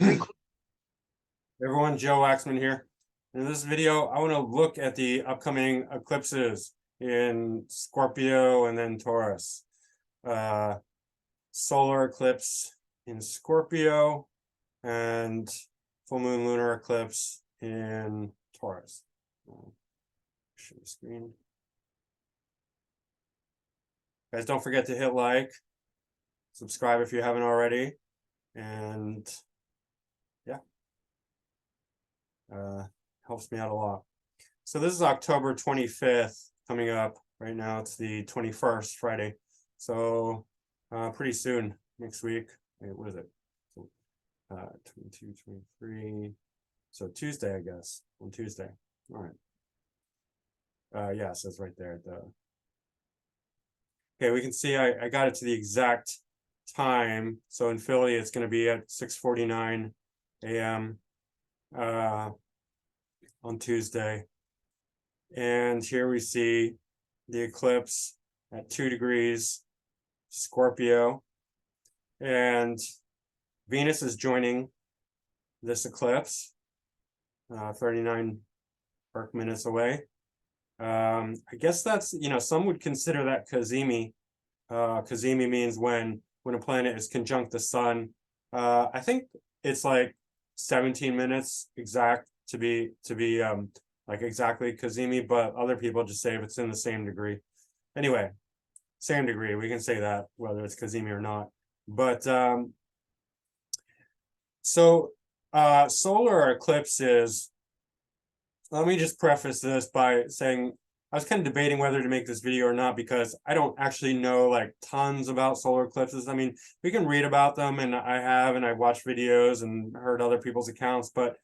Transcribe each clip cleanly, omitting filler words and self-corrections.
Everyone, Joe Waxman here. In this video, I want to look at the upcoming eclipses in Scorpio and then Taurus. Solar eclipse in Scorpio and full moon lunar eclipse in Taurus. Share the screen. Guys, don't forget to hit like, subscribe if you haven't already, and helps me out a lot. So this is October 25th coming up. Right now it's the 21st, Friday. So pretty soon, next week. Wait, what is it? 22, 23. So Tuesday, I guess. On Tuesday. All right. Yeah, it says right there. Okay, we can see I got it to the exact time. So in Philly, it's going to be at 6:49 a.m. On Tuesday. And here we see the eclipse at 2 degrees Scorpio. And Venus is joining this eclipse, 39 Earth minutes away. I guess that's, some would consider that cazimi. Cazimi means when a planet is conjunct the sun. I think it's like 17 minutes exact to be like exactly cazimi, but other people just say if it's in the same degree. Anyway, same degree, we can say that whether it's cazimi or not. But solar eclipses, let me just preface this by saying I was kind of debating whether to make this video or not because I don't actually know like tons about solar eclipses. I mean, we can read about them, and I've watched videos and heard other people's accounts, but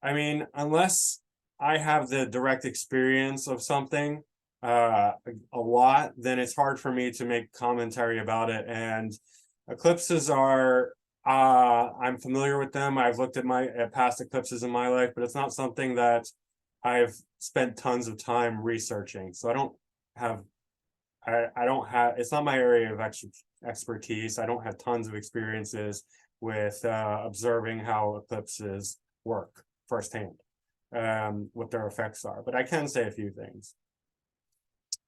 I mean, unless I have the direct experience of something a lot, then it's hard for me to make commentary about it. And eclipses are, I'm familiar with them. I've looked at past eclipses in my life, but it's not something that I've spent tons of time researching. So I don't have, it's not my area of expertise. I don't have tons of experiences with observing how eclipses work firsthand, what their effects are, but I can say a few things.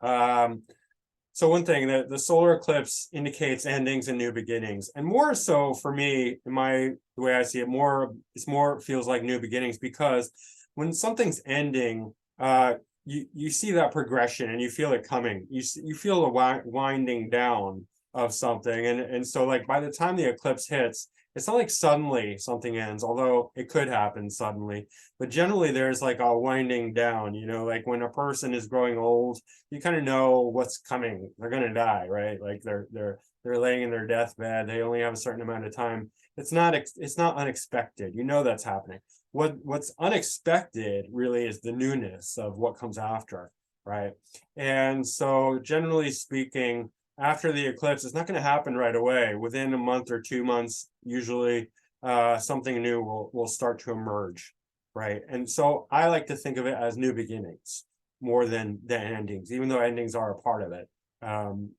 So one thing, that the solar eclipse indicates endings and new beginnings, and more so for me, the way I see it, it feels like new beginnings, because when something's ending, you see that progression and you feel it coming. You feel a winding down of something, and so like by the time the eclipse hits, it's not like suddenly something ends, although it could happen suddenly, but generally there's like a winding down, like when a person is growing old, you kind of know what's coming. They're going to die, right? Like they're laying in their deathbed. They only have a certain amount of time. It's not unexpected. That's happening. What's unexpected really is the newness of what comes after, right? And so generally speaking, after the eclipse, it's not going to happen right away. Within a month or 2 months, usually something new will start to emerge, right? And so I like to think of it as new beginnings more than endings, even though endings are a part of it.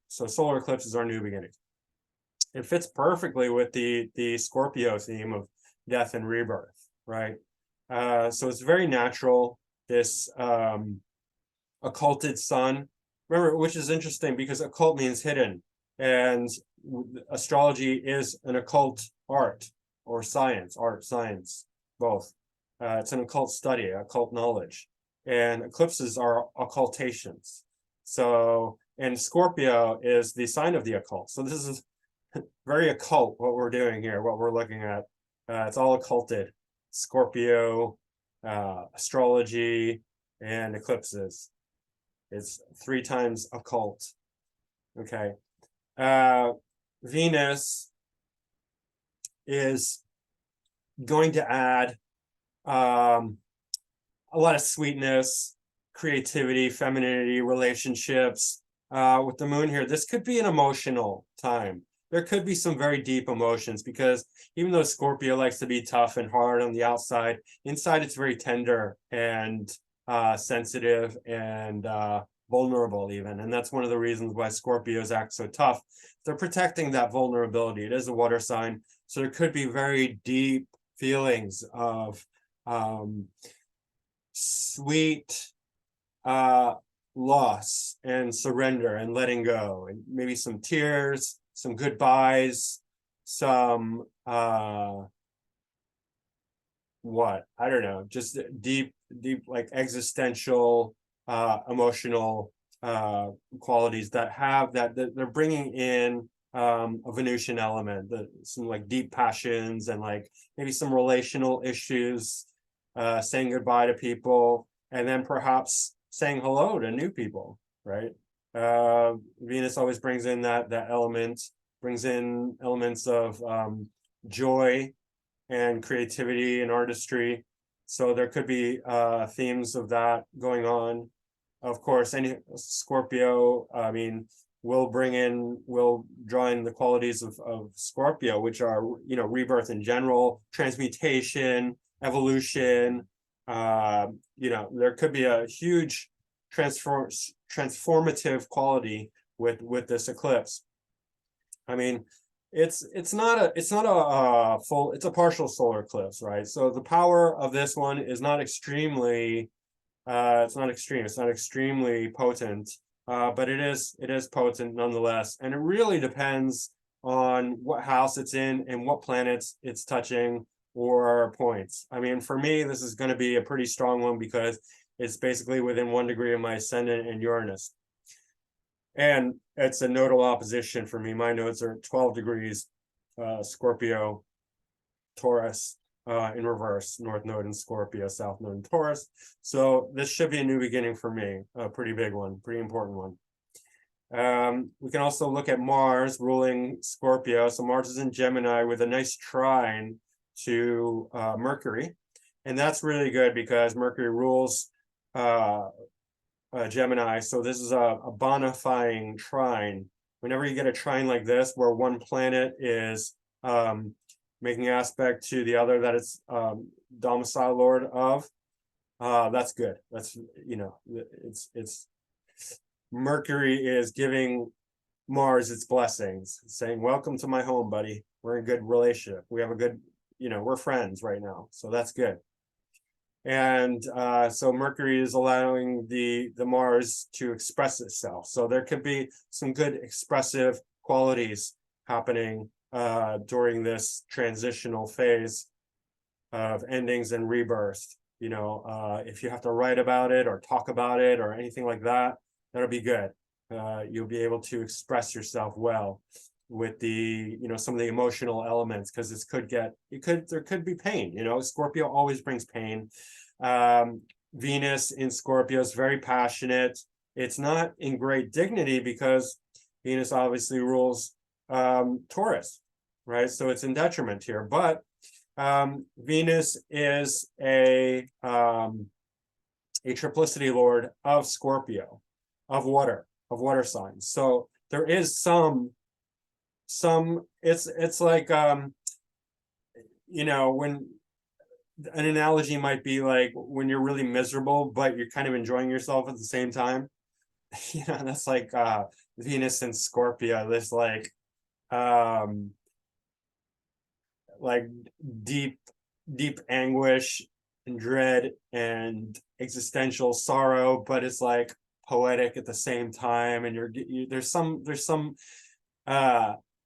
So solar eclipses are new beginnings. It fits perfectly with the Scorpio theme of death and rebirth, right? So it's very natural, this occulted sun. Remember, which is interesting because occult means hidden, and astrology is an occult art or science, both. It's an occult study, occult knowledge, and eclipses are occultations. So, and Scorpio is the sign of the occult. So this is very occult, what we're doing here, what we're looking at. It's all occulted. Scorpio, astrology, and eclipses. It's 3 times occult. Okay. Venus is going to add a lot of sweetness, creativity, femininity, relationships. With the moon here, this could be an emotional time. There could be some very deep emotions, because even though Scorpio likes to be tough and hard on the outside, inside it's very tender and sensitive and vulnerable even. And that's one of the reasons why Scorpios act so tough. They're protecting that vulnerability. It is a water sign, so there could be very deep feelings of sweet loss and surrender and letting go, and maybe some tears, some goodbyes, some what, I don't know, just deep like existential emotional qualities that have that they're bringing in a Venusian element, some like deep passions and like maybe some relational issues, saying goodbye to people, and then perhaps saying hello to new people, right? Venus always brings in that element, brings in elements of joy and creativity and artistry. So there could be themes of that going on. Of course, any Scorpio, I mean, will draw in the qualities of Scorpio, which are, you know, rebirth in general, transmutation, evolution. You know, there could be a huge transformative quality with this eclipse. I mean, it's not a full, it's a partial solar eclipse, right? So the power of this one is not extremely it's not extreme, it's not extremely potent, but it is potent nonetheless, and it really depends on what house it's in and what planets it's touching or points. I mean, for me, this is going to be a pretty strong one because it's basically within 1 degree of my ascendant in Uranus. And it's a nodal opposition for me. My nodes are 12 degrees, Scorpio, Taurus, in reverse, North Node in Scorpio, South Node in Taurus. So this should be a new beginning for me, a pretty big one, pretty important one. We can also look at Mars ruling Scorpio. So Mars is in Gemini with a nice trine to Mercury. And that's really good because Mercury rules Gemini. So this is a bonifying trine. Whenever you get a trine like this, where one planet is making aspect to the other that it's domicile lord of, that's good. That's, you know, it's Mercury is giving Mars its blessings, saying, welcome to my home, buddy. We're in a good relationship. We have a good, you know, we're friends right now. So that's good. And so Mercury is allowing the Mars to express itself. So there could be some good expressive qualities happening during this transitional phase of endings and rebirth. You know, if you have to write about it or talk about it or anything like that, that'll be good. You'll be able to express yourself well with the, you know, some of the emotional elements, because there could be pain. You know, Scorpio always brings pain. Venus in Scorpio is very passionate. It's not in great dignity because Venus obviously rules Taurus, right? So it's in detriment here. But Venus is a triplicity lord of Scorpio, of water signs. So there is some it's like you know, when an analogy might be like when you're really miserable but you're kind of enjoying yourself at the same time. You know, that's like Venus and Scorpio. There's like deep anguish and dread and existential sorrow, but it's like poetic at the same time, and there's some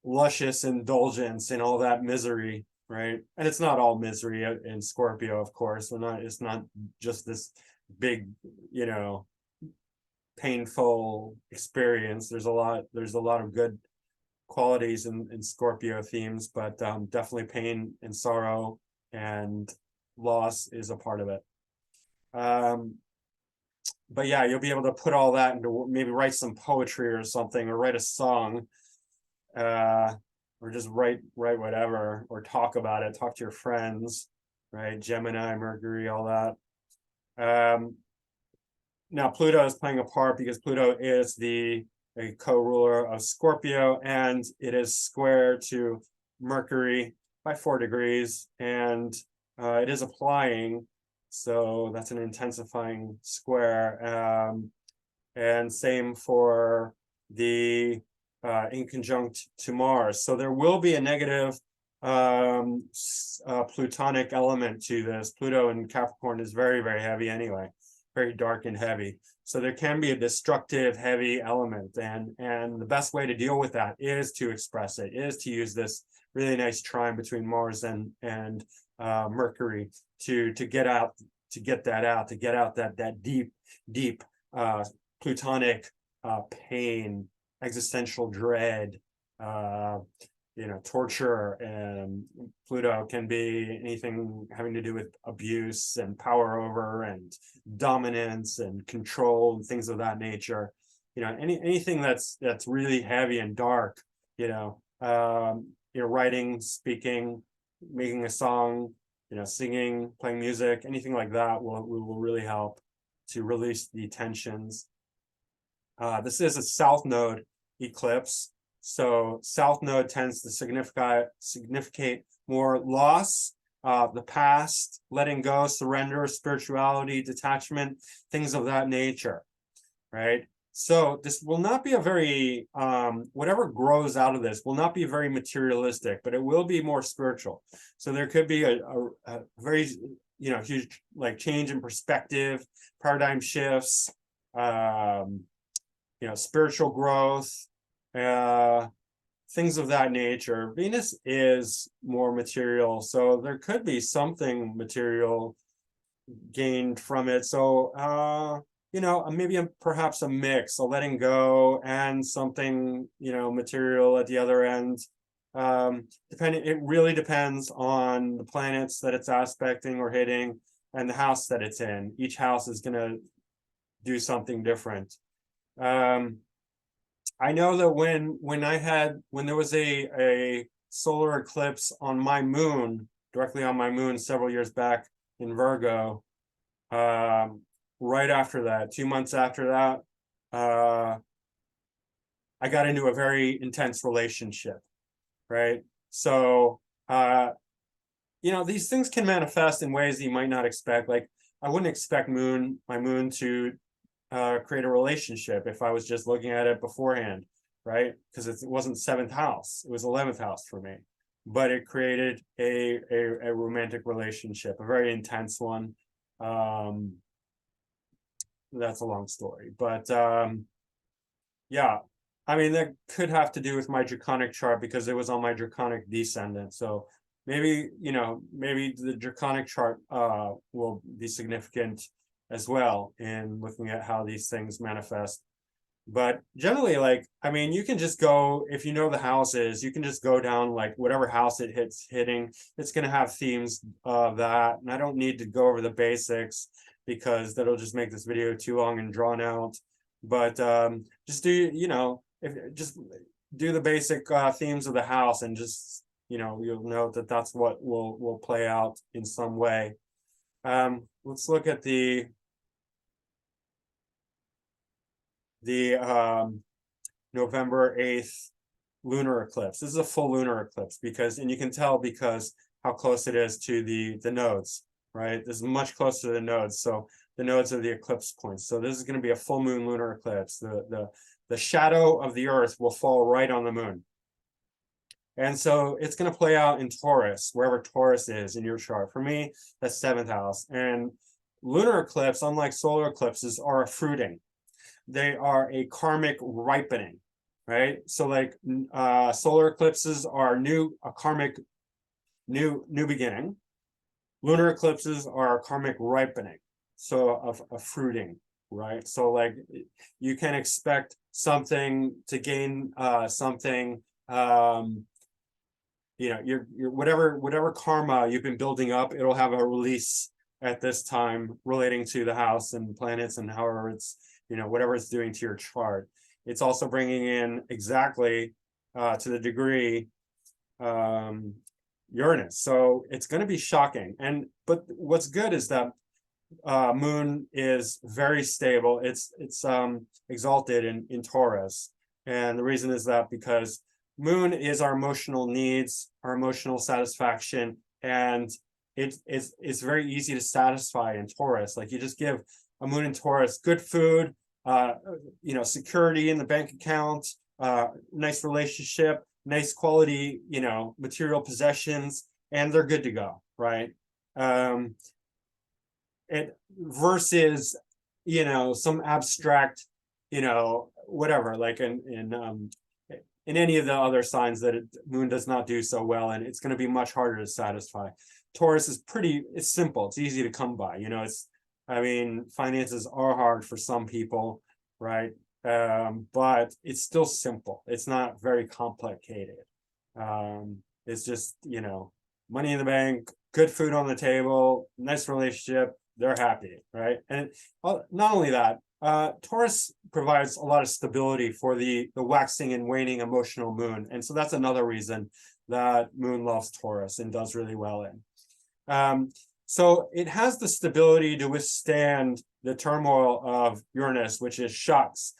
luscious indulgence in all that misery, right? And it's not all misery in Scorpio, of course. It's not just this big, you know, painful experience. There's a lot of good qualities in Scorpio themes, but definitely pain and sorrow and loss is a part of it. But yeah, you'll be able to put all that into, maybe write some poetry or something, or write a song, or just write whatever, or talk about it, talk to your friends, right? Gemini, Mercury, all that. Now Pluto is playing a part because Pluto is a co-ruler of Scorpio, and it is square to Mercury by 4 degrees, and it is applying, so that's an intensifying square. And same for the in conjunct to Mars. So there will be a negative plutonic element to this. Pluto in Capricorn is very, very heavy anyway, very dark and heavy. So there can be a destructive, heavy element, and the best way to deal with that is to express it, is to use this really nice trine between Mars and Mercury to get out, to get out that deep plutonic pain, existential dread, torture. And Pluto can be anything having to do with abuse and power over and dominance and control and things of that nature. Anything that's really heavy and dark. Writing, speaking, making a song, singing, playing music, anything like that will really help to release the tensions. This is a south node eclipse. So south node tends to significate more loss, the past, letting go, surrender, spirituality, detachment, things of that nature, right? So this will not be a very, whatever grows out of this will not be very materialistic, but it will be more spiritual. So there could be a very, huge change in perspective, paradigm shifts, spiritual growth, things of that nature. Venus is more material, so there could be something material gained from it. So maybe perhaps a mix, a letting go and something material at the other end. It really depends on the planets that it's aspecting or hitting and the house that it's in. Each house is going to do something different. I know that when there was a solar eclipse on my moon, directly on my moon several years back in Virgo, right after that, 2 months after that, I got into a very intense relationship, right? So, these things can manifest in ways that you might not expect. Like, I wouldn't expect my moon to create a relationship if I was just looking at it beforehand, right? Because it wasn't 7th house, it was 11th house for me. But it created a romantic relationship, a very intense one. That's a long story, but yeah, I mean, that could have to do with my draconic chart because it was on my draconic descendant. So maybe the draconic chart will be significant as well in looking at how these things manifest. But generally, you can just go, if you know the houses, you can just go down whatever house it's hitting, it's going to have themes of that. And I don't need to go over the basics because that'll just make this video too long and drawn out. But just just do the basic themes of the house, and just you'll note that that's what will play out in some way. Let's look at the November 8th lunar eclipse. This is a full lunar eclipse and you can tell because how close it is to the nodes, right? This is much closer to the nodes. So the nodes are the eclipse points. So this is going to be a full moon lunar eclipse. The shadow of the Earth will fall right on the moon. And so it's going to play out in Taurus, wherever Taurus is in your chart. For me, that's 7th house. And lunar eclipse, unlike solar eclipses, are a fruiting. They are a karmic ripening, right? So solar eclipses are a karmic new beginning. Lunar eclipses are a karmic ripening, so a fruiting, right? So you can expect something to gain something, your whatever karma you've been building up, it'll have a release at this time relating to the house and planets and however it's whatever it's doing to your chart. It's also bringing in exactly to the degree Uranus. So it's going to be shocking. But what's good is that moon is very stable. It's exalted in Taurus. And the reason is that because moon is our emotional needs, our emotional satisfaction, and it's very easy to satisfy in Taurus. You just give a moon in Taurus good food, security in the bank account, nice relationship, nice quality, material possessions, and they're good to go, right? It versus, some abstract, whatever, like in any of the other signs that moon does not do so well, and it's going to be much harder to satisfy. Taurus is it's simple, it's easy to come by. Finances are hard for some people, right? But it's still simple. It's not very complicated. It's just, money in the bank, good food on the table, nice relationship, they're happy, right? And not only that, Taurus provides a lot of stability for the waxing and waning emotional moon. And so that's another reason that moon loves Taurus and does really well in. So it has the stability to withstand the turmoil of Uranus, which is shocks.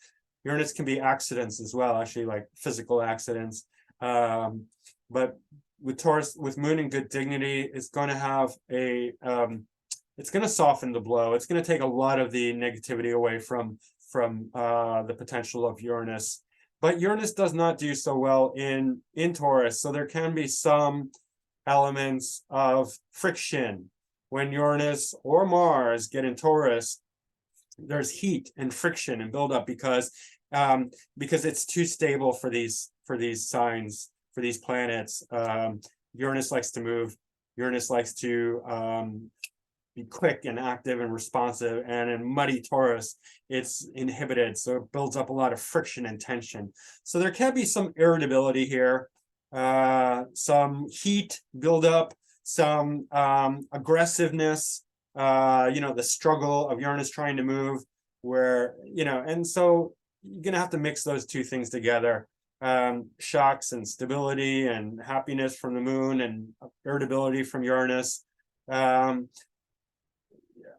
Uranus can be accidents as well, actually, like physical accidents. But with Taurus, with moon in good dignity, it's going to have it's going to soften the blow. It's going to take a lot of the negativity away from the potential of Uranus. But Uranus does not do so well in Taurus, so there can be some elements of friction. When Uranus or Mars get in Taurus, there's heat and friction and buildup because it's too stable for these signs, for these planets. Uranus likes to move. Uranus likes to be quick and active and responsive, and in muddy Taurus, it's inhibited, so it builds up a lot of friction and tension. So there can be some irritability here, some heat buildup, some aggressiveness, the struggle of Uranus trying to move, and so you're gonna have to mix those two things together. Shocks and stability and happiness from the moon and irritability from Uranus.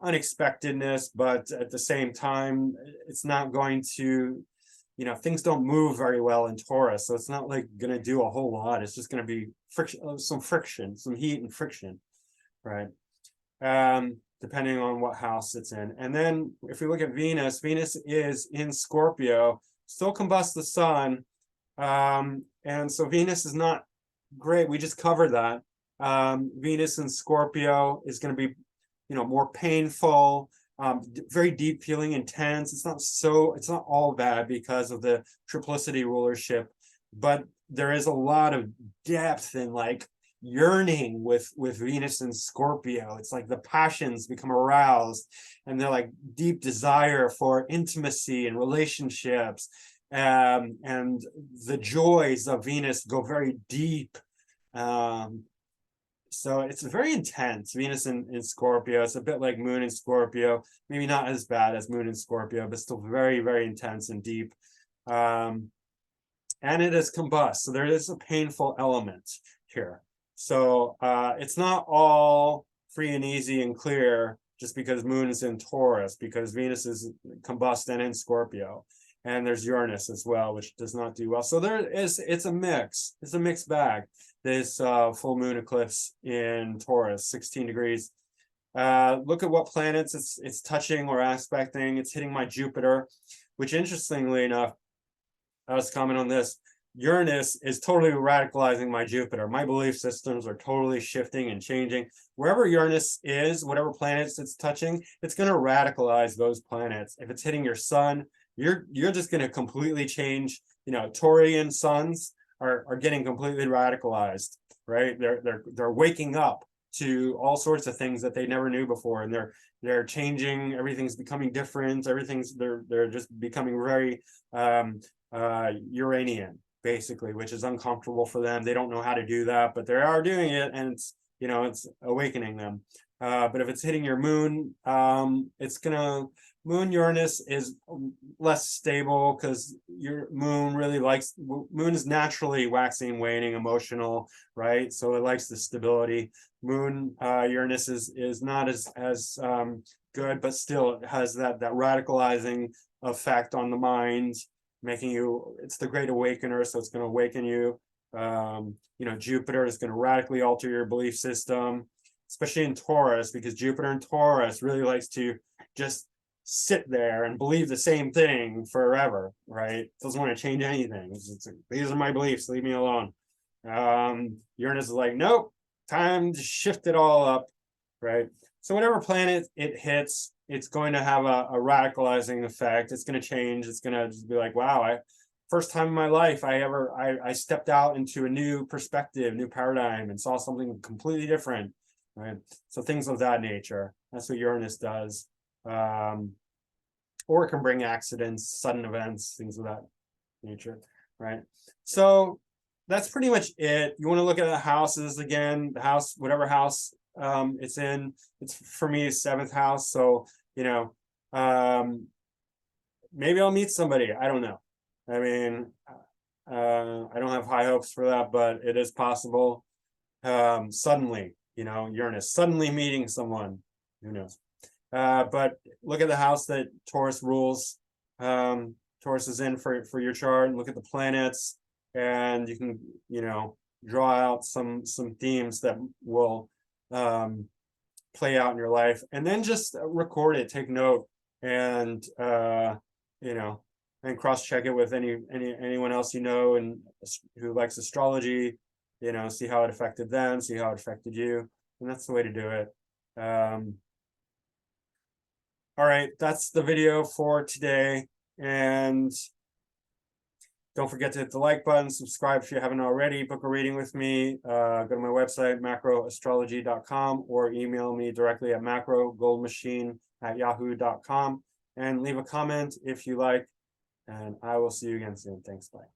Unexpectedness, but at the same time, it's not going to, things don't move very well in Taurus, so it's not like going to do a whole lot. It's just going to be friction, some heat and friction, right? Depending on what house it's in. And then if we look at Venus, Venus is in Scorpio, still combusts the sun, and so Venus is not great. We just covered that. Venus in Scorpio is going to be more painful, very deep feeling, intense. It's not all bad because of the triplicity rulership, but there is a lot of depth and like yearning with Venus and Scorpio. It's like the passions become aroused, and they're like deep desire for intimacy and relationships, and the joys of Venus go very deep. So it's very intense. Venus in Scorpio. It's a bit like moon in Scorpio. Maybe not as bad as moon in Scorpio, but still very, very intense and deep. And it is combust. So there is a painful element here. So it's not all free and easy and clear just because moon is in Taurus, because Venus is combust and in Scorpio. And there's Uranus as well, which does not do well. So it's a mix. It's a mixed bag. This full moon eclipse in Taurus, 16 degrees. Look at what planets it's touching or aspecting. It's hitting my Jupiter, which interestingly enough, I was commenting on this, Uranus is totally radicalizing my Jupiter. My belief systems are totally shifting and changing. Wherever Uranus is, whatever planets it's touching, it's going to radicalize those planets. If it's hitting your sun, you're just going to completely change. Taurian suns are getting completely radicalized, right? They're waking up to all sorts of things that they never knew before, and they're changing. Everything's becoming different. They're just becoming very Uranian, basically, which is uncomfortable for them. They don't know how to do that, but they are doing it, and it's awakening them. But if it's hitting your moon, moon Uranus is less stable because your moon moon is naturally waxing, waning, emotional, right? So it likes the stability. Moon Uranus is not as good, but still it has that radicalizing effect on the mind, making you, it's the great awakener, so it's going to awaken you. Jupiter is going to radically alter your belief system, especially in Taurus, because Jupiter in Taurus really likes to just sit there and believe the same thing forever, right? Doesn't want to change anything. These are my beliefs, leave me alone. Uranus is like, nope, time to shift it all up, right? So whatever planet it hits, it's going to have a radicalizing effect. It's going to change. It's going to just be like, wow, first time in my life I stepped out into a new perspective, new paradigm, and saw something completely different, right? So things of that nature. That's what Uranus does. Or it can bring accidents, sudden events, things of that nature, right? So that's pretty much it. You want to look at the houses again, the house, whatever house it's in. It's for me 7th house. So, you know, maybe I'll meet somebody. I don't know. I mean, I don't have high hopes for that, but it is possible. Suddenly, you know, Uranus suddenly meeting someone. Who knows? But look at the house that Taurus rules. Taurus is in for your chart, and look at the planets, and you can, you know, draw out some themes that will play out in your life, and then just record it, take note, and you know, and cross-check it with anyone else you know and who likes astrology. You know, see how it affected them, see how it affected you, and that's the way to do it. All right, that's the video for today. And don't forget to hit the like button, subscribe if you haven't already, book a reading with me. Go to my website, macroastrology.com, or email me directly at macrogoldmachine@yahoo.com, and leave a comment if you like. And I will see you again soon. Thanks, bye.